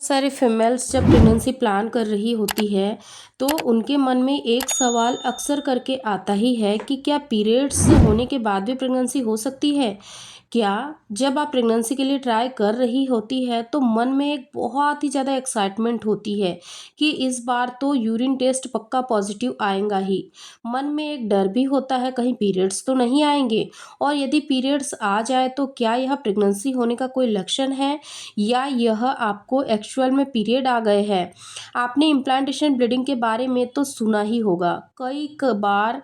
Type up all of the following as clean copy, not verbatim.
सारे फीमेल्स जब pregnancy plan कर रही होती है तो उनके मन में एक सवाल अक्सर करके आता ही है कि क्या पीरियड्स होने के बाद भी प्रेगनेंसी हो सकती है। क्या जब आप प्रेगनेंसी के लिए ट्राई कर रही होती है तो मन में एक बहुत ही ज़्यादा एक्साइटमेंट होती है कि इस बार तो यूरिन टेस्ट पक्का पॉजिटिव आएगा ही। मन में एक डर भी होता है कहीं पीरियड्स तो नहीं आएंगे, और यदि पीरियड्स आ जाए तो क्या यह प्रेगनेंसी होने का कोई लक्षण है या यह आपको एक्चुअल में पीरियड आ गए हैं। आपने इम्प्लांटेशन ब्लीडिंग के बारे में तो सुना ही होगा। कई बार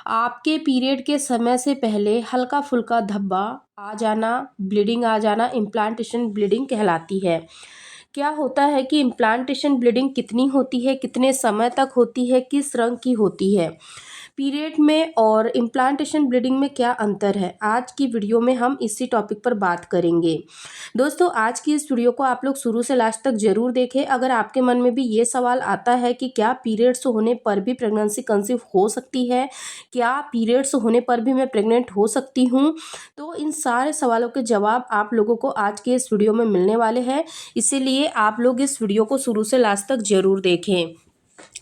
आपके पीरियड के समय से पहले हल्का फुल्का धब्बा आ जाना, ब्लीडिंग आ जाना इम्प्लांटेशन ब्लीडिंग कहलाती है। क्या होता है कि इम्प्लांटेशन ब्लीडिंग कितनी होती है, कितने समय तक होती है, किस रंग की होती है, पीरियड में और इम्प्लांटेशन ब्लीडिंग में क्या अंतर है, आज की वीडियो में हम इसी टॉपिक पर बात करेंगे। दोस्तों, आज की इस वीडियो को आप लोग शुरू से लास्ट तक जरूर देखें। अगर आपके मन में भी ये सवाल आता है कि क्या पीरियड्स होने पर भी प्रेगनेंसी कंसीव हो सकती है, क्या पीरियड्स होने पर भी मैं प्रेग्नेंट हो सकती हूँ, तो इन सारे सवालों के जवाब आप लोगों को आज के इस वीडियो में मिलने वाले हैं। इसीलिए आप लोग इस वीडियो को शुरू से लास्ट तक जरूर देखें।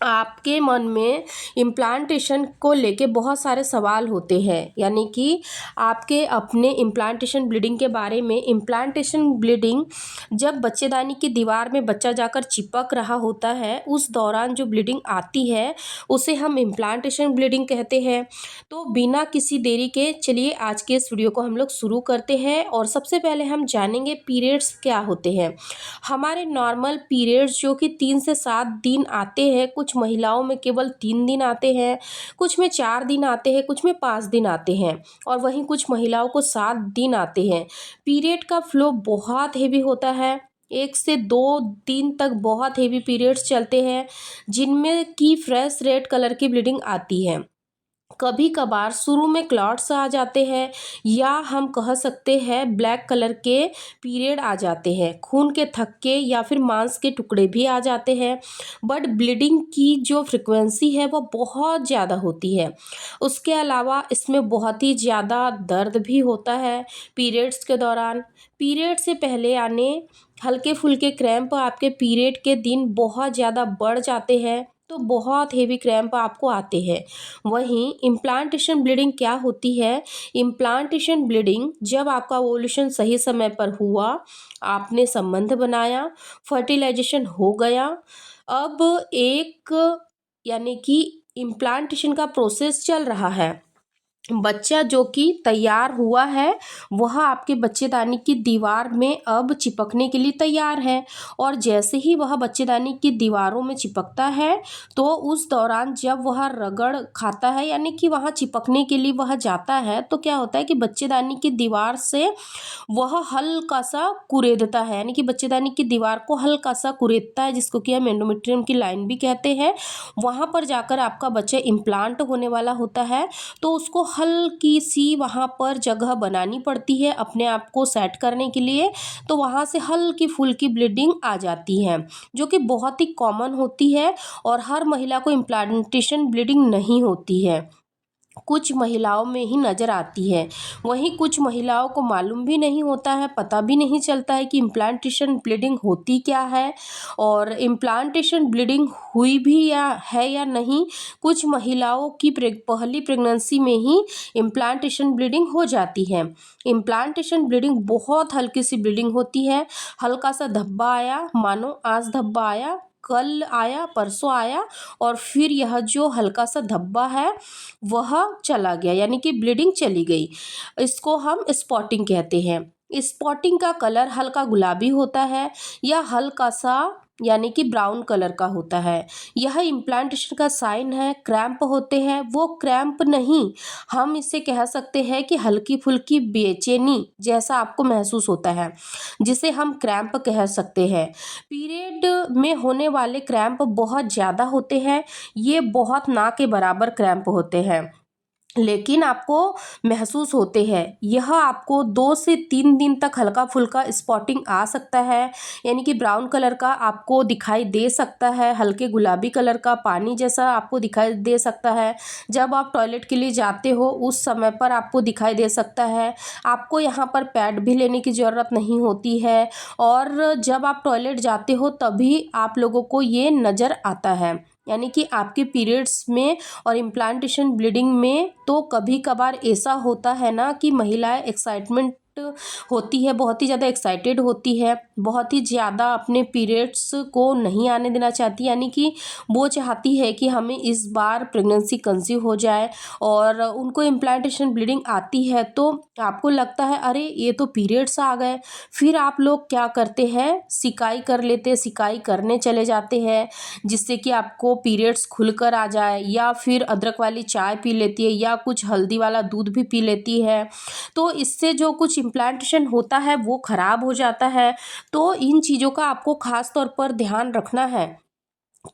आपके मन में इम्प्लांटेशन को लेके बहुत सारे सवाल होते हैं, यानी कि आपके अपने इम्प्लांटेशन ब्लीडिंग के बारे में। इम्प्लांटेशन ब्लीडिंग जब बच्चेदानी की दीवार में बच्चा जाकर चिपक रहा होता है, उस दौरान जो ब्लीडिंग आती है उसे हम इम्प्लांटेशन ब्लीडिंग कहते हैं। तो बिना किसी देरी के चलिए आज के इस वीडियो को हम लोग शुरू करते हैं। और सबसे पहले हम जानेंगे पीरियड्स क्या होते हैं। हमारे नॉर्मल पीरियड्स जो कि 3 से 7 दिन आते हैं, कुछ महिलाओं में केवल 3 दिन आते हैं, कुछ में 4 दिन आते हैं, कुछ में 5 दिन आते हैं, और वहीं कुछ महिलाओं को 7 दिन आते हैं। पीरियड का फ्लो बहुत हेवी होता है, 1 से 2 दिन तक बहुत हेवी पीरियड्स चलते हैं, जिनमें की फ्रेश रेड कलर की ब्लीडिंग आती है। कभी कभार शुरू में क्लॉट्स आ जाते हैं, या हम कह सकते हैं ब्लैक कलर के पीरियड आ जाते हैं, खून के थक्के या फिर मांस के टुकड़े भी आ जाते हैं। बट ब्लीडिंग की जो फ्रिक्वेंसी है वो बहुत ज़्यादा होती है। उसके अलावा इसमें बहुत ही ज़्यादा दर्द भी होता है पीरियड्स के दौरान। पीरियड से पहले आने हल्के फुल्के क्रैम्प आपके पीरियड के दिन बहुत ज़्यादा बढ़ जाते हैं, तो बहुत हेवी क्रैम्प आपको आते हैं। वहीं इम्प्लांटेशन ब्लीडिंग क्या होती है। इम्प्लांटेशन ब्लीडिंग जब आपका ओव्यूलेशन सही समय पर हुआ, आपने संबंध बनाया, फर्टिलाइजेशन हो गया, अब एक यानी कि इम्प्लांटेशन का प्रोसेस चल रहा है, बच्चा जो कि तैयार हुआ है वह आपके बच्चेदानी की दीवार में अब चिपकने के लिए तैयार है। और जैसे ही वह बच्चेदानी की दीवारों में चिपकता है, तो उस दौरान जब वह रगड़ खाता है, यानी कि वहाँ चिपकने के लिए वह जाता है, तो क्या होता है कि बच्चेदानी की दीवार से वह हल्का सा कुरेदता है, यानी कि बच्चेदानी की दीवार को हल्का सा कुरेदता है, जिसको कि हम एंडोमेट्रियम की लाइन भी कहते हैं। वहाँ पर जाकर आपका बच्चा इम्प्लांट होने वाला होता है, तो उसको हल्की सी वहाँ पर जगह बनानी पड़ती है अपने आप को सेट करने के लिए। तो वहाँ से हल्की फुल्की ब्लीडिंग आ जाती है, जो कि बहुत ही कॉमन होती है, और हर महिला को इम्प्लांटेशन ब्लीडिंग नहीं होती है, कुछ महिलाओं में ही नज़र आती है। वहीं कुछ महिलाओं को मालूम भी नहीं होता है, पता भी नहीं चलता है कि इम्प्लांटेशन ब्लीडिंग होती क्या है, और इम्प्लांटेशन ब्लीडिंग हुई भी या नहीं। कुछ महिलाओं की पहली प्रेगनेंसी में ही इम्प्लांटेशन ब्लीडिंग हो जाती है। इम्प्लांटेशन ब्लीडिंग बहुत हल्की सी ब्लीडिंग होती है, हल्का सा धब्बा आया, मानो आज धब्बा आया, कल आया, परसों आया, और फिर यह जो हल्का सा धब्बा है वह चला गया, यानी कि ब्लीडिंग चली गई। इसको हम स्पॉटिंग कहते हैं। स्पॉटिंग का कलर हल्का गुलाबी होता है, या हल्का सा यानी कि ब्राउन कलर का होता है। यह इम्प्लांटेशन का साइन है। क्रैम्प होते हैं, वो क्रैम्प नहीं, हम इसे कह सकते हैं कि हल्की फुल्की बेचैनी जैसा आपको महसूस होता है, जिसे हम क्रैम्प कह सकते हैं। पीरियड में होने वाले क्रैम्प बहुत ज़्यादा होते हैं, ये बहुत ना के बराबर क्रैम्प होते हैं। लेकिन आपको महसूस होते हैं। यह आपको 2 से 3 दिन तक हल्का फुल्का स्पॉटिंग आ सकता है, यानी कि ब्राउन कलर का आपको दिखाई दे सकता है, हल्के गुलाबी कलर का पानी जैसा आपको दिखाई दे सकता है। जब आप टॉयलेट के लिए जाते हो उस समय पर आपको दिखाई दे सकता है। आपको यहाँ पर पैड भी लेने की ज़रूरत नहीं होती है, और जब आप टॉयलेट जाते हो तभी आप लोगों को ये नज़र आता है, यानी कि आपके पीरियड्स में और इम्प्लांटेशन ब्लीडिंग में तो कभी कभार ऐसा होता है ना कि महिलाएं एक्साइटमेंट होती है, बहुत ही ज़्यादा एक्साइटेड होती है, बहुत ही ज़्यादा अपने पीरियड्स को नहीं आने देना चाहती, यानी कि वो चाहती है कि हमें इस बार प्रेगनेंसी कंसीव हो जाए, और उनको इम्प्लांटेशन ब्लीडिंग आती है तो आपको लगता है अरे ये तो पीरियड्स आ गए। फिर आप लोग क्या करते हैं, सिकाई कर लेते हैं, सिकाई करने चले जाते हैं, जिससे कि आपको पीरियड्स खुलकर आ जाए, या फिर अदरक वाली चाय पी लेती है, या कुछ हल्दी वाला दूध भी पी लेती है। तो इससे जो कुछ इम्प्लांटेशन होता है वो ख़राब हो जाता है। तो इन चीज़ों का आपको ख़ास तौर पर ध्यान रखना है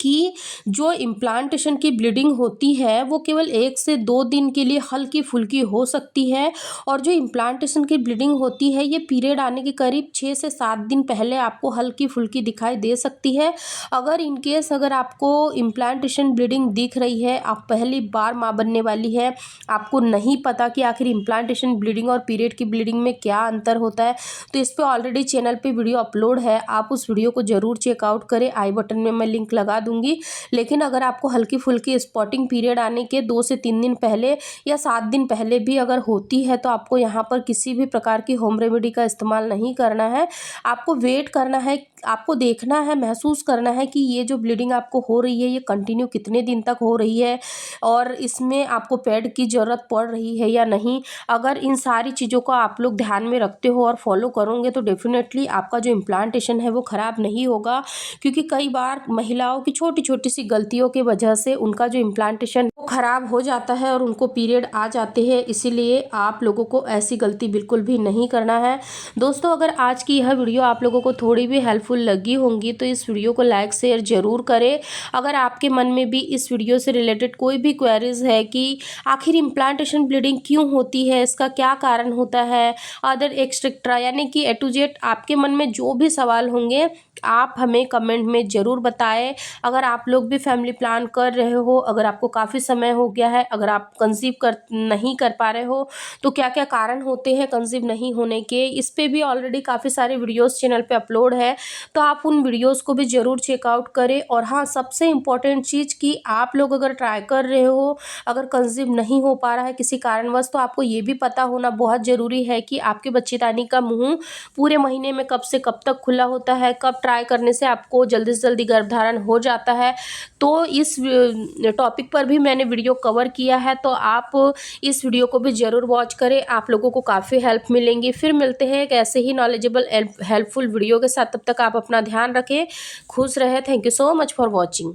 कि जो इम्प्लांटेशन की ब्लीडिंग होती है वो केवल 1 से 2 दिन के लिए हल्की फुल्की हो सकती है, और जो इम्प्लांटेशन की ब्लीडिंग होती है ये पीरियड आने के करीब 6 से 7 दिन पहले आपको हल्की फुल्की दिखाई दे सकती है। अगर इन केस अगर आपको इम्प्लांटेशन ब्लीडिंग दिख रही है, आप पहली बार माँ बनने वाली है, आपको नहीं पता कि आखिर इम्प्लांटेशन ब्लीडिंग और पीरियड की ब्लीडिंग में क्या अंतर होता है, तो इस पर ऑलरेडी चैनल पे वीडियो अपलोड है, आप उस वीडियो को ज़रूर चेकआउट करें, आई बटन में मैं लिंक लगा दूंगी। लेकिन अगर आपको हल्की फुल्की स्पॉटिंग पीरियड आने के 2 से 3 दिन पहले या 7 दिन पहले भी अगर होती है तो आपको यहाँ पर किसी भी प्रकार की होम रेमेडी का इस्तेमाल नहीं करना है। आपको वेट करना है, आपको देखना है, महसूस करना है कि ये जो ब्लीडिंग आपको हो रही है ये कंटिन्यू कितने दिन तक हो रही है, और इसमें आपको पैड की ज़रूरत पड़ रही है या नहीं। अगर इन सारी चीज़ों को आप लोग ध्यान में रखते हो और फॉलो करोगे तो डेफिनेटली आपका जो इम्प्लांटेशन है वो ख़राब नहीं होगा, क्योंकि कई बार महिलाओं की छोटी छोटी सी गलतियों की वजह से उनका जो इम्प्लांटेशन वो ख़राब हो जाता है और उनको पीरियड आ जाते हैं। इसीलिए आप लोगों को ऐसी गलती बिल्कुल भी नहीं करना है। दोस्तों, अगर आज की यह वीडियो आप लोगों को थोड़ी भी हेल्पफुल लगी होंगी तो इस वीडियो को लाइक शेयर ज़रूर करें। अगर आपके मन में भी इस वीडियो से रिलेटेड कोई भी क्वेरीज है कि आखिर इम्प्लांटेशन ब्लीडिंग क्यों होती है, इसका क्या कारण होता है, अदर एक्सेट्रा, यानी कि ए टू जेड आपके मन में जो भी सवाल होंगे आप हमें कमेंट में ज़रूर बताएं। अगर आप लोग भी फैमिली प्लान कर रहे हो, अगर आपको काफ़ी समय हो गया है, अगर आप कंसीव नहीं कर पा रहे हो तो क्या क्या कारण होते हैं कंसीव नहीं होने के, इस पे भी ऑलरेडी काफ़ी सारे वीडियोस चैनल पे अपलोड है, तो आप उन वीडियोस को भी ज़रूर चेकआउट करें। और हाँ, सबसे इम्पॉर्टेंट चीज़ कि आप लोग अगर ट्राई कर रहे हो, अगर कंसीव नहीं हो पा रहा है किसी कारणवश, तो आपको ये भी पता होना बहुत ज़रूरी है कि आपके बच्चेदानी का मुँह पूरे महीने में कब से कब तक खुला होता है, कब ट्राई करने से आपको जल्दी से जल्दी गर्भधारण हो जाता है। तो इस टॉपिक पर भी मैंने वीडियो कवर किया है, तो आप इस वीडियो को भी ज़रूर वॉच करें, आप लोगों को काफ़ी हेल्प मिलेंगी। फिर मिलते हैं एक ऐसे ही नॉलेजेबल हेल्पफुल वीडियो के साथ, तब तक आप अपना ध्यान रखें, खुश रहें। Thank you so much for watching.